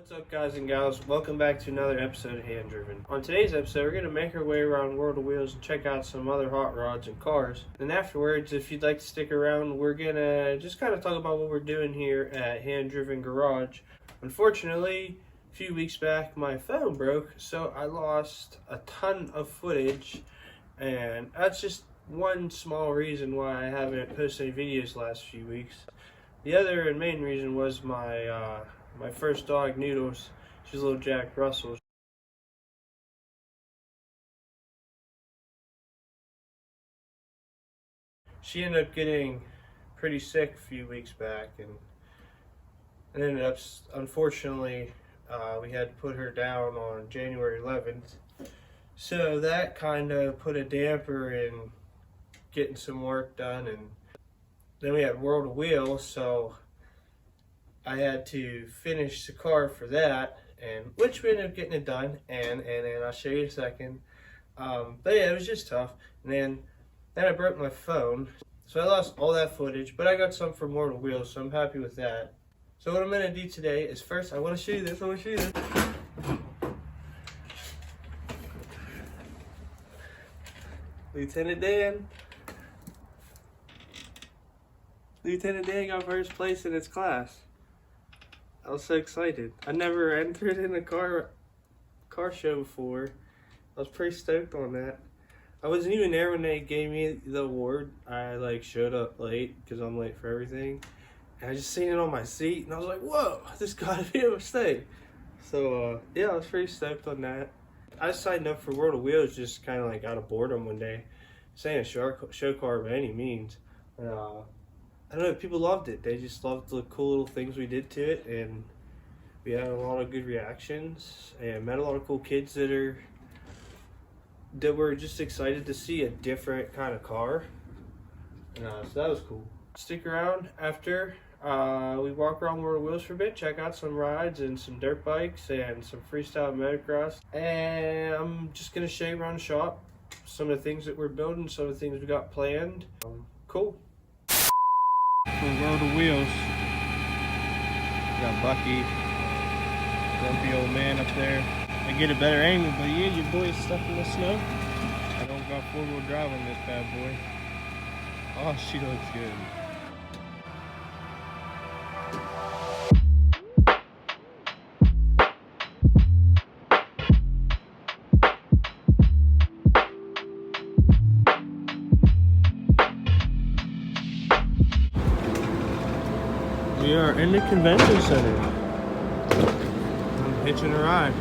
What's up, guys and gals? Welcome back to another episode of Hand Driven. On today's episode, we're going to make our way around World of Wheels and check out some other hot rods and cars. And afterwards, if you'd like to stick around, we're going to just kind of talk about what we're doing here at Hand Driven Garage. Unfortunately, a few weeks back, my phone broke, so I lost a ton of footage, and that's just one small reason why I haven't posted any videos the last few weeks. The other and main reason was my first dog, Noodles. She's a little Jack Russell. She ended up getting pretty sick a few weeks back, and ended up, unfortunately, we had to put her down on January 11th. So that kind of put a damper in getting some work done, and then we had World of Wheels, so I had to finish the car for that, and which we ended up getting it done, and I'll show you in a second. But yeah, it was just tough. And then I broke my phone, so I lost all that footage, but I got some from World of Wheels, so I'm happy with that. So what I'm gonna do today is first I want to show you this. Lieutenant Dan got first place in his class. I was so excited. I never entered in a car show before. I was pretty stoked on that. I wasn't even there when they gave me the award. I showed up late because I'm late for everything. And I just seen it on my seat and I was like, whoa, this gotta be a mistake. So yeah, I was pretty stoked on that. I signed up for World of Wheels just kind of out of boredom one day. This ain't a show car by any means. I don't know, people loved it. They just loved the cool little things we did to it, and we had a lot of good reactions and met a lot of cool kids that were just excited to see a different kind of car. So that was cool. Stick around after we walk around World of Wheels for a bit, check out some rides and some dirt bikes and some freestyle motocross. And I'm just gonna show you around the shop some of the things that we're building, some of the things we got planned. Cool. For World of Wheels, we got Bucky, grumpy old man up there. I get a better angle, but yeah, your boy's stuck in the snow. I don't got four-wheel drive on this bad boy. Oh, she looks good. We are in the convention center. I'm hitching a ride.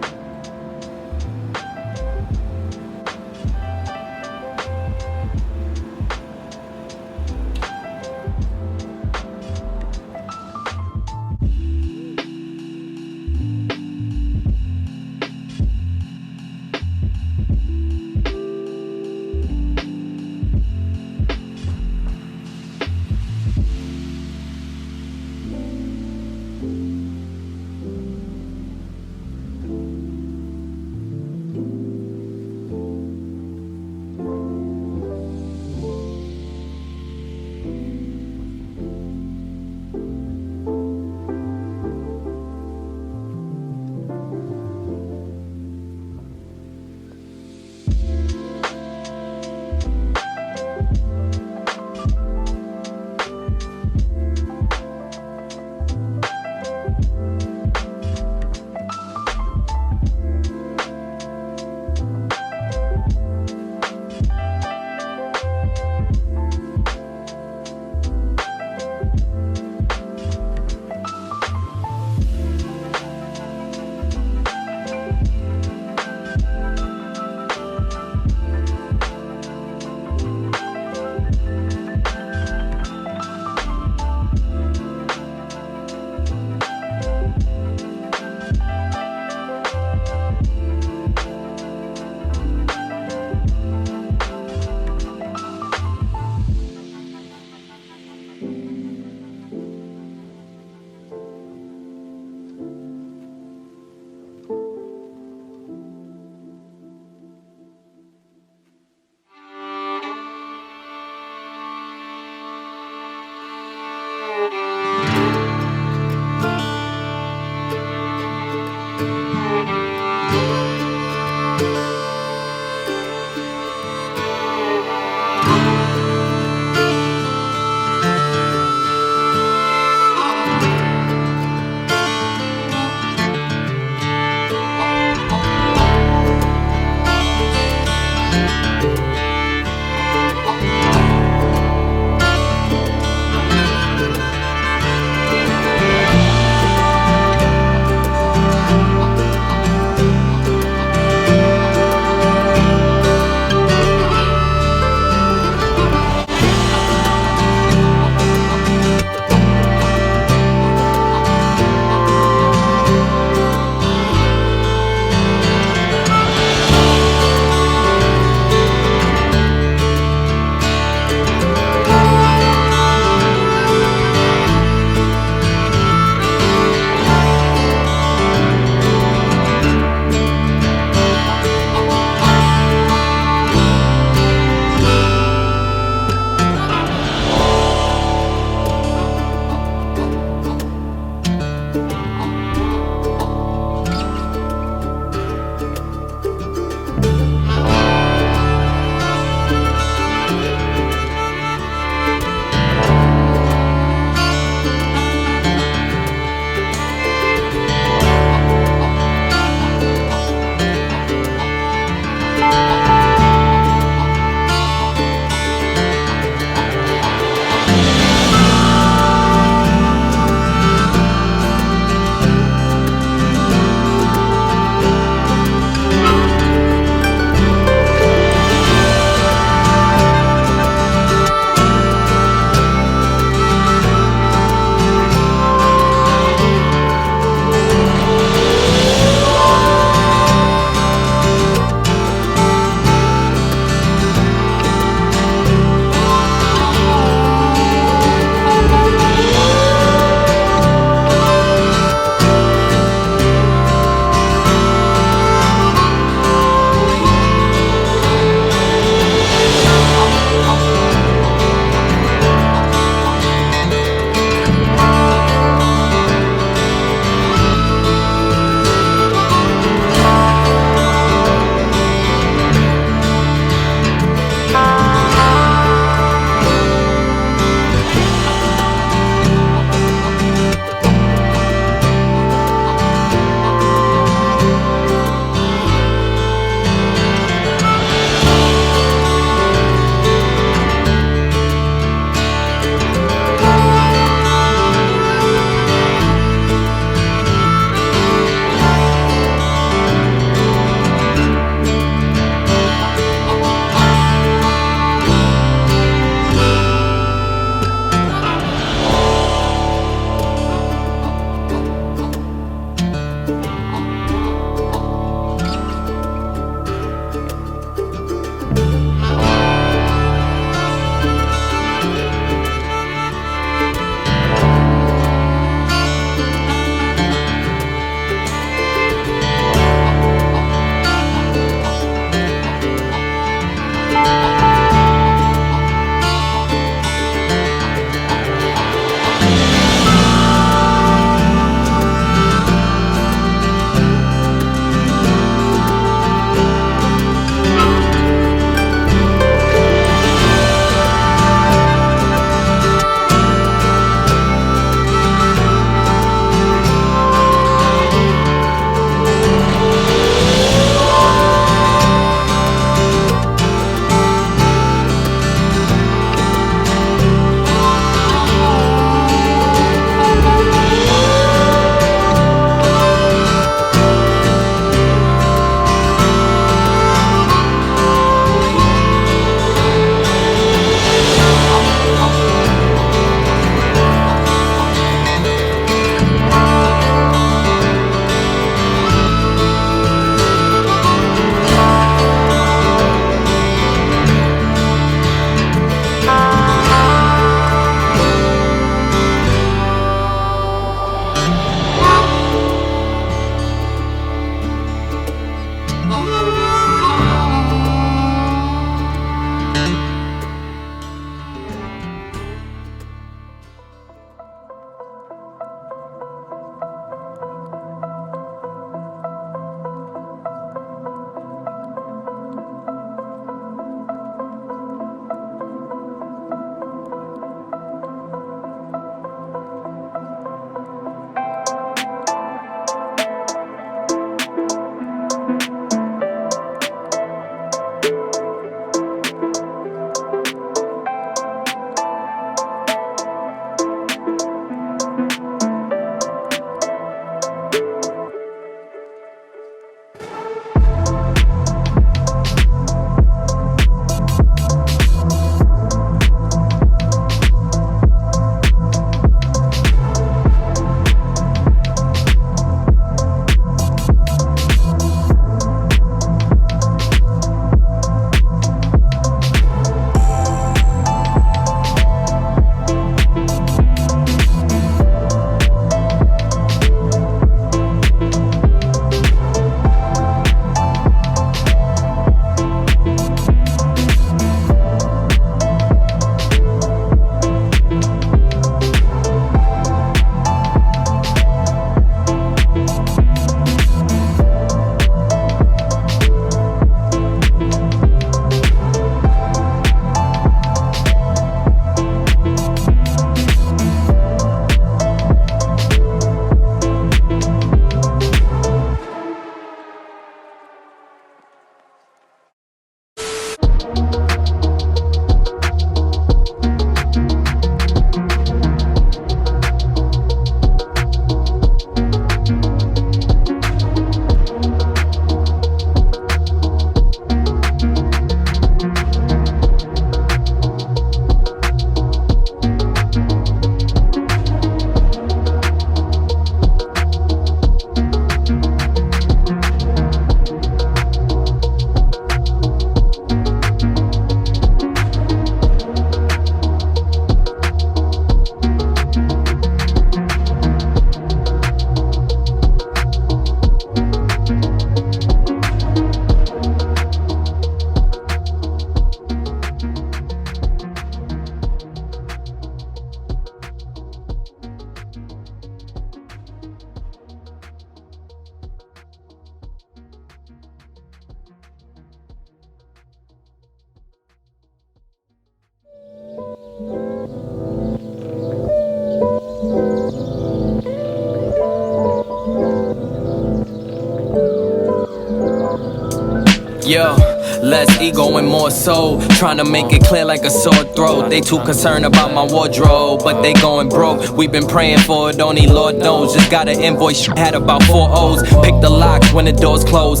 Yo, less ego and more soul. Trying to make it clear like a sore throat. They too concerned about my wardrobe, but they going broke. We've been praying for it, only Lord knows. Just got an invoice, had about 4 O's. Pick the locks when the doors close.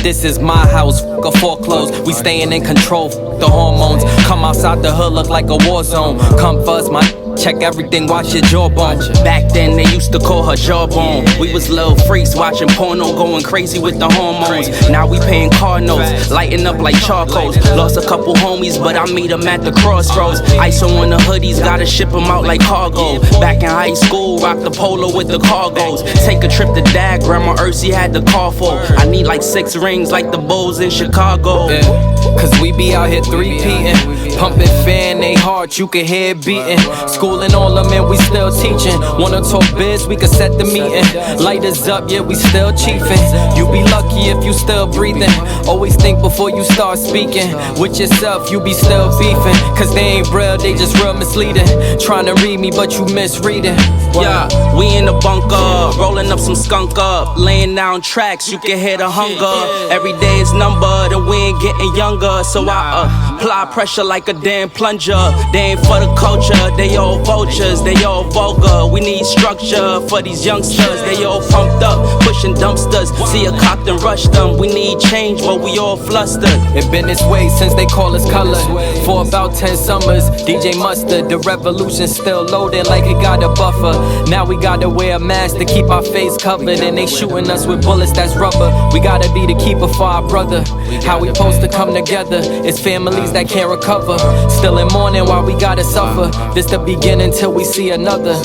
This is my house, fuck a foreclose. We staying in control, fuck the hormones. Come outside the hood, look like a war zone. Come first, my check everything, watch your jawbone. Back then they used to call her jawbone. We was little freaks watching porno, going crazy with the hormones. Now we paying car notes, lighting up like charcoals. Lost a couple homies, but I meet them at the crossroads. Ice on the hoodies, gotta ship them out like cargo. Back in high school, rock the polo with the cargos. Take a trip to Dad, Grandma Ursi had the car for. I need like 6 rings like the Bulls in Chicago. Cause we be out here 3-peating, pumping fan, they heart, you can hear it beating. Schooling all them and we still teaching. Wanna talk biz, we can set the meeting. Lighters up, yeah, we still chiefing. You be lucky if you still breathing. Always think before you start speaking. With yourself, you be still beefing. Cause they ain't real, they just real misleading. Trying to read me, but you misreading. Yeah, we in the bunker, rolling up some skunk up. Laying down tracks, you can hear the hunger. Every day is numbered and we ain't getting younger. So I apply pressure like a damn plunger. They ain't for the culture, they all vultures, they all vulgar. We need structure for these youngsters. They all pumped up, pushing dumpsters. See a cop and rush them. We need change, but we all flustered. It been this way since they call us color. For about 10 summers, DJ Mustard. The revolution still loading like it got a buffer. Now we gotta wear a mask to keep our face covered. And they shooting us with bullets that's rubber. We gotta be the keeper for our brother. How we supposed to come together? It's families that can't recover. Still in mourning while we gotta suffer. This the beginning till we see another.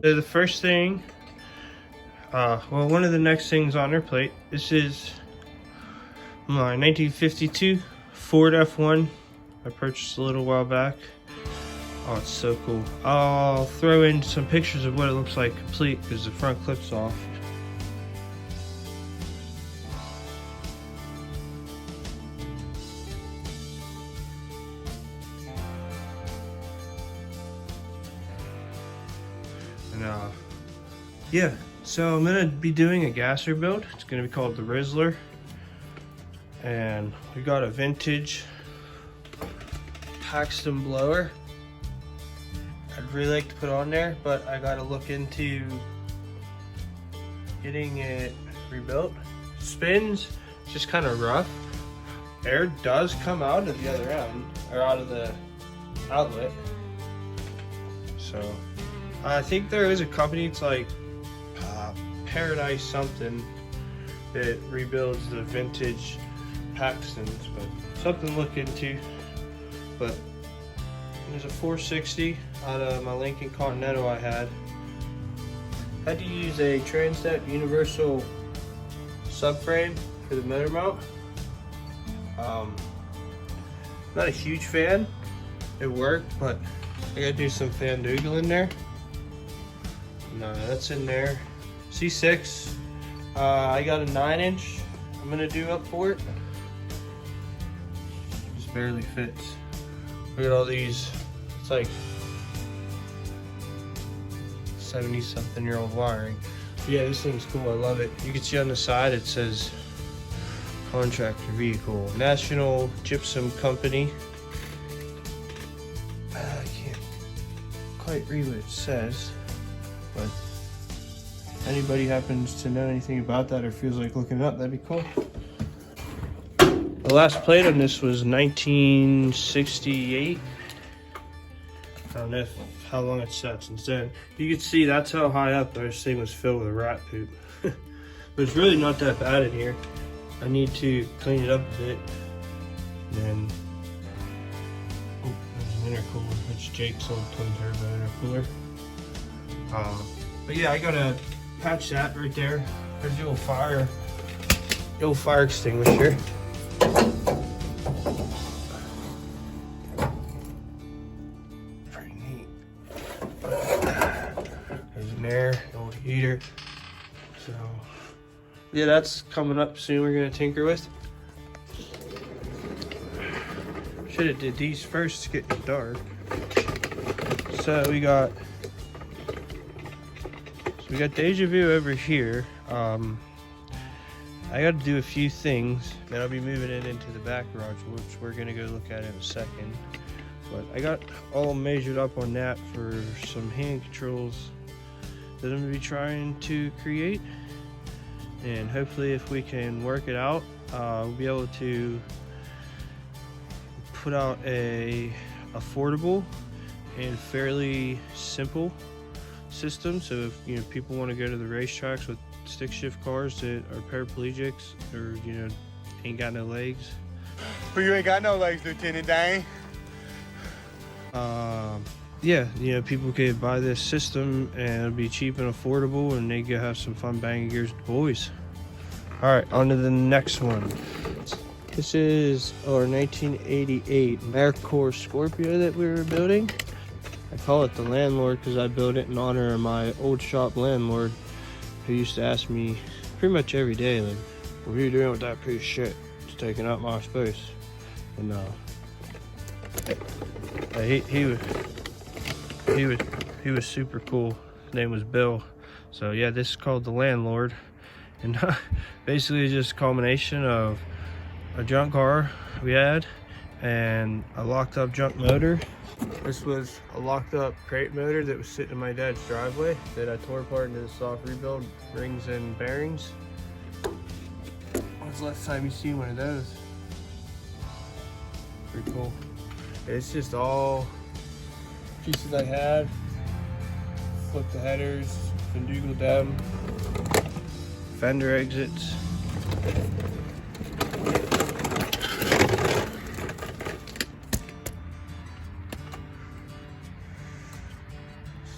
So the first thing, one of the next things on our plate, this is my 1952 Ford F1 I purchased a little while back. Oh, it's so cool. I'll throw in some pictures of what it looks like complete because the front clip's off. And yeah, so I'm gonna be doing a gasser build. It's gonna be called the Rizzler. And we got a vintage Paxton blower. I'd really like to put on there, but I gotta look into getting it rebuilt. Spins, it's just kind of rough. Air does come out of the other end, or out of the outlet. So I think there is a company, it's like Paradise something, that rebuilds the vintage Paxtons, but something to look into. But there's a 460 out of my Lincoln Continental I had to use a Transnet Universal subframe for the motor mount. Not a huge fan. It worked, but I gotta do some fandoogling there. No, that's in there. C6. I got a 9-inch. I'm gonna do up for it. Just barely fits. Look at all these. It's like 70-something-year-old wiring. But yeah, this thing's cool. I love it. You can see on the side it says contractor vehicle, National Gypsum Company. I can't quite read what it says, but if anybody happens to know anything about that or feels like looking it up, that'd be cool. The last plate on this was 1968. I don't know how long it's sat since then. You can see that's how high up this thing was filled with rat poop. But it's really not that bad in here. I need to clean it up a bit. And then, oh, there's an intercooler. It's Jake's old twin turbo intercooler. But yeah, I gotta patch that right there. There's the old fire extinguisher. Pretty neat. There's an air, old heater. So yeah, that's coming up soon. We're gonna tinker with. Should have did these first to get in the dark. So we got Deja Vu over here. I got to do a few things, and I'll be moving it into the back garage, which we're gonna go look at in a second. But I got all measured up on that for some hand controls that I'm gonna be trying to create. And hopefully if we can work it out, we'll be able to put out a affordable and fairly simple system. So if people want to go to the racetracks with stick shift cars that are paraplegics or ain't got no legs. But you ain't got no legs, Lieutenant Dane. Yeah, people could buy this system and it'll be cheap and affordable, and they go have some fun banging gears with the boys. All right, on to the next one. This is our 1988 AmeriCorps Scorpio that we were building. I call it the Landlord because I built it in honor of my old shop landlord, who used to ask me pretty much every day, like, what are you doing with that piece of shit? It's taking up my space. And he was super cool. His name was Bill. So yeah, this is called the Landlord, and basically it's just a combination of a junk car we had and a locked up junk motor. This was a locked up crate motor that was sitting in my dad's driveway that I tore apart into the soft rebuild rings and bearings. When's the last time you seen one of those? Pretty cool. It's just all pieces I had. Flip the headers, fendoogled them, fender exits.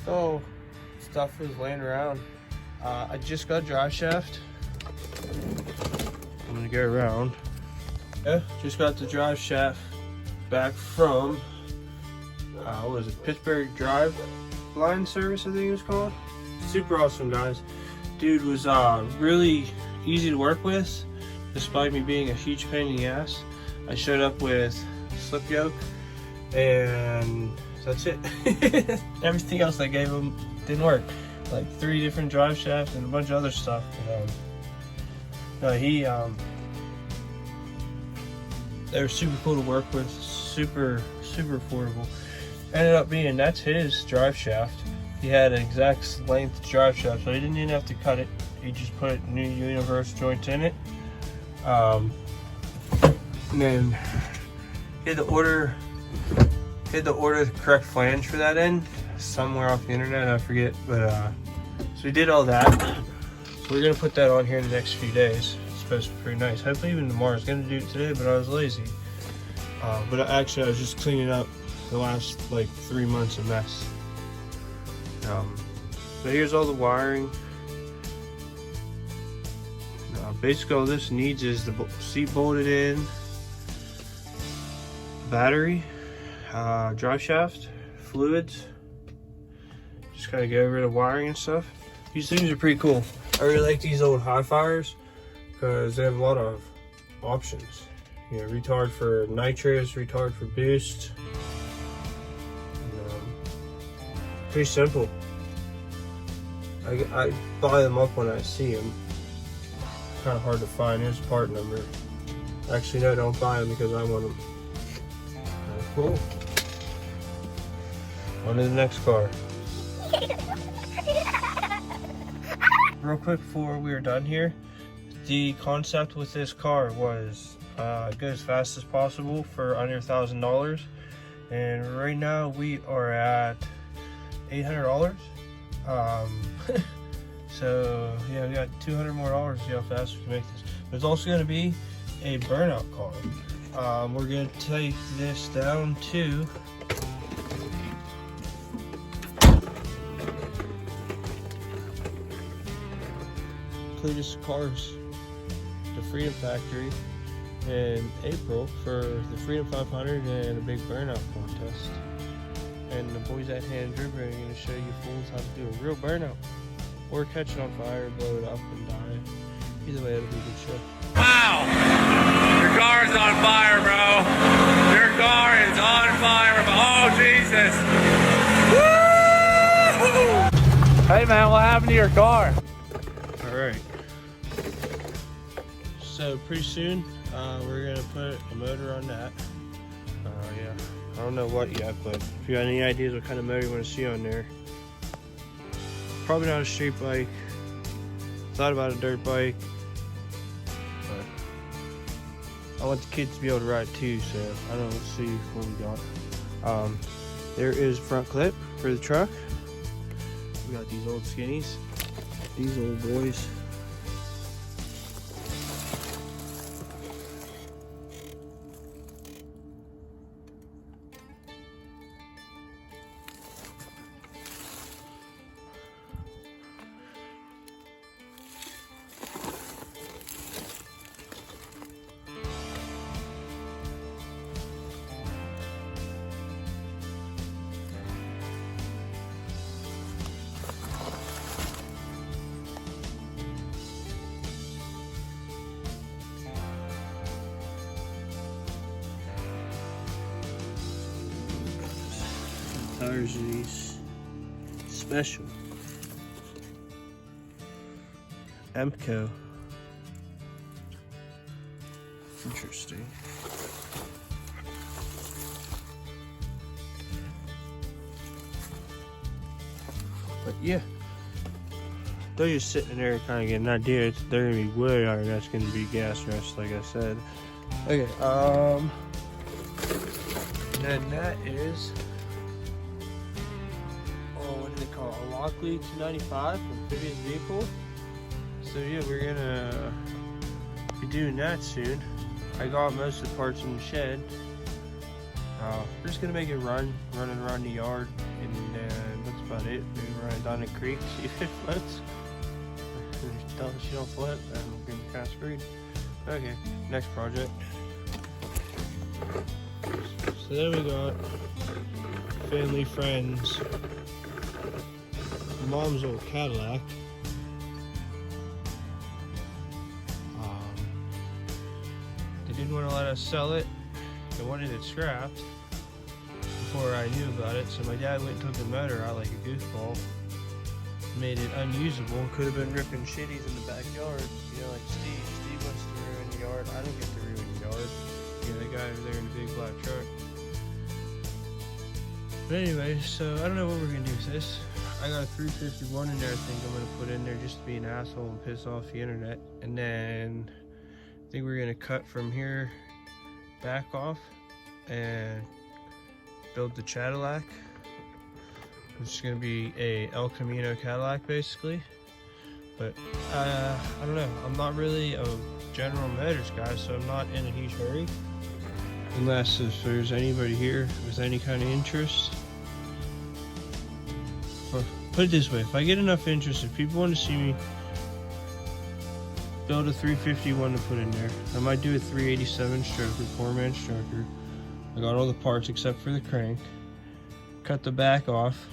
So stuff was laying around. I just got a drive shaft. I'm gonna go around. Yeah, just got the drive shaft back from, what was it, Pittsburgh Drive Line Service, I think it was called. Super awesome guys. Dude was really easy to work with, despite me being a huge pain in the ass. I showed up with slip yoke, and that's it. Everything else I gave him didn't work. Like 3 different drive shafts and a bunch of other stuff. But, no, they were super cool to work with, super affordable. Ended up being, that's his drive shaft. He had an exact length drive shaft, so he didn't even have to cut it. He just put new universe joints in it. And then he had to order the correct flange for that end somewhere off the internet, I forget. But so we did all that. So we're gonna put that on here in the next few days. It's supposed to be pretty nice. Hopefully even tomorrow. I was gonna do it today, but I was lazy. But actually I was just cleaning up the last like 3 months of mess. But here's all the wiring. Basically all this needs is the seat bolted in, battery, drive shaft, fluids. Just kind of get rid of wiring and stuff. These things are pretty cool. I really like these old Hi-Fires because they have a lot of options. You know, retard for nitrous, retard for boost. Pretty simple. I buy them up when I see them. Kind of hard to find. Here's a part number. Actually, no, don't buy them because I want them. Cool. On to the next car. Real quick before we are done here, the concept with this car was go as fast as possible for under $1,000, and right now we are at $800. So yeah, we got $200 more to see how fast we can make this. There's also going to be a Burnout car. We're going to take this down to Cletus Cars, the Freedom Factory, in April for the Freedom 500 and a big Burnout contest. And the boys at Hand River are going to show you fools how to do a real burnout. Or catch it on fire, blow it up, and die. Either way, it'll be a good show. Wow! Your car is on fire, bro! Your car is on fire, bro! Oh, Jesus! Woo! Hey, man, what happened to your car? Alright. So, pretty soon, we're going to put a motor on that. Yeah. I don't know what yet, but if you got any ideas what kind of motor you want to see on there. Probably not a street bike. Thought about a dirt bike. But I want the kids to be able to ride too, so I don't know, let's see what we got. There is front clip for the truck. We got these old skinnies. These old boys. Tires are these special Emco. Interesting. But yeah, they're just sitting there kind of getting an idea. They're gonna be wood iron. That's gonna be gas rust, like I said. Okay. And then that is. What do they call it? A Lockley 295 amphibious vehicle. So yeah, we're gonna be doing that soon. I got most of the parts in the shed. We're just gonna make it running around the yard, and that's about it. Maybe run it down the creek, see if it floats. If she don't flip, then we're gonna be kind of screwed. Okay, next project. So then we got family, friends, mom's old Cadillac. They didn't want to let us sell it. They wanted it scrapped before I knew about it. So my dad went and took the motor out like a goofball. Made it unusable. Could have been ripping shitties in the backyard. You know, like Steve. Steve wants to ruin the yard. I don't get to ruin the yard. You know, the guy over there in the big black truck. But anyway, so I don't know what we're gonna do with this. I got a 351 in there. I think I'm gonna put in there just to be an asshole and piss off the internet. And then I think we're gonna cut from here back off and build the Cadillac. It's gonna be a El Camino Cadillac basically. But I don't know. I'm not really a General Motors guy, so I'm not in a huge hurry. Unless if there's anybody here with any kind of interest. Or put it this way, if I get enough interest, if people want to see me build a 351 to put in there, I might do a 387 stroker, 4-man stroker. I got all the parts except for the crank. Cut the back off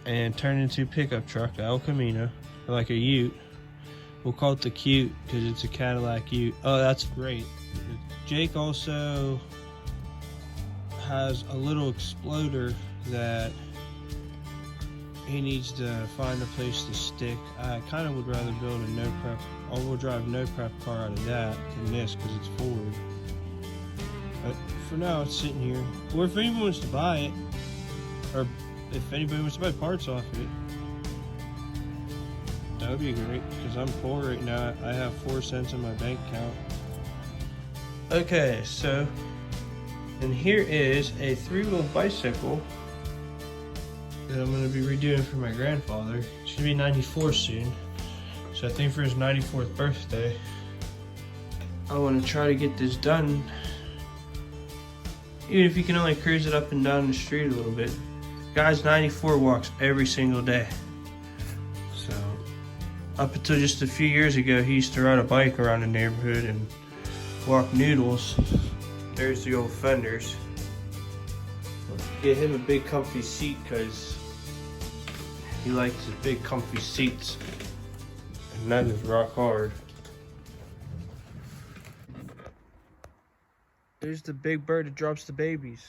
and turn it into a pickup truck, the El Camino, like a Ute. We'll call it the Cute because it's a Cadillac Ute. Oh, that's great. Jake also has a little exploder that he needs to find a place to stick. I kind of would rather build a no prep, all-wheel drive no prep car out of that than this because it's forward. But for now, it's sitting here. Or if anyone wants to buy it, or if anybody wants to buy parts off it, that would be great because I'm poor right now. I have 4 cents in my bank account. Okay, so, and here is a 3-wheel bicycle that I'm going to be redoing for my grandfather. He's going to be 94 soon. So I think for his 94th birthday, I want to try to get this done. Even if you can only cruise it up and down the street a little bit. Guy's 94, walks every single day. So, up until just a few years ago, he used to ride a bike around the neighborhood and walk noodles. There's the old fenders. Get him a big comfy seat because he likes his big comfy seats. And that is rock hard. There's the big bird that drops the babies.